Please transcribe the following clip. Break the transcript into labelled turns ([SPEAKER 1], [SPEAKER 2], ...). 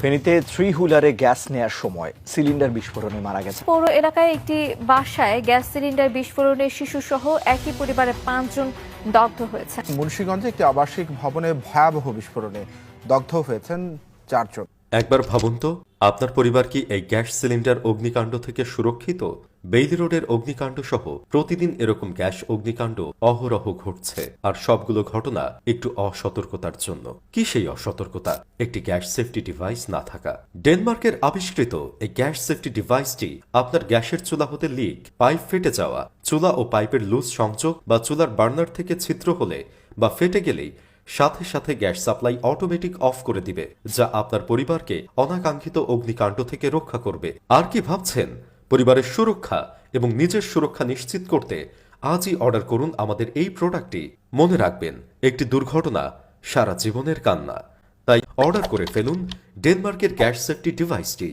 [SPEAKER 1] ফেনীতে three হুইলারে gas নেয়ার সময় সিলিন্ডার বিস্ফোরণে মারা গেছে।
[SPEAKER 2] পৌর এলাকায় একটি বাসায় গ্যাস সিলিন্ডার বিস্ফোরণে শিশুসহ একই পরিবারের 5 জন দগ্ধ হয়েছে।
[SPEAKER 3] মুন্সিগঞ্জে একটি আবাসিক ভবনে ভয়াবহ বিস্ফোরণে দগ্ধ হয়েছেন 4 জন।
[SPEAKER 4] একবার ভাবুন তো, আপনার পরিবার কি এই গ্যাস সিলিন্ডার অগ্নিকাণ্ড থেকে সুরক্ষিত? বেইলি রোডের অগ্নিকাণ্ড সহ প্রতিদিন এরকম গ্যাস অগ্নিকাণ্ড অহরহ ঘটছে, আর সবগুলো ঘটনা একটু অসতর্কতার জন্য। কি সেই অসতর্কতা? একটি গ্যাস সেফটি ডিভাইস না থাকা। ডেনমার্কের আবিষ্কৃত এই গ্যাস সেফটি ডিভাইসটি আপনার গ্যাসের চুলা হতে লিক, পাইপ ফেটে যাওয়া, চুলা ও পাইপের লুজ সংযোগ বা চুলার বার্নার থেকে ছিদ্র হলে বা ফেটে গেলেই সাথে সাথে গ্যাস সাপ্লাই অটোমেটিক অফ করে দিবে, যা আপনার পরিবারকে অনাকাঙ্ক্ষিত অগ্নিকাণ্ড থেকে রক্ষা করবে। আর কি ভাবছেন? পরিবারের সুরক্ষা এবং নিজের সুরক্ষা নিশ্চিত করতে আজই অর্ডার করুন আমাদের এই প্রোডাক্টটি। মনে রাখবেন, একটি দুর্ঘটনা সারা জীবনের কান্না। তাই অর্ডার করে ফেলুন ডেনমার্কের গ্যাস সেফটি ডিভাইসটি।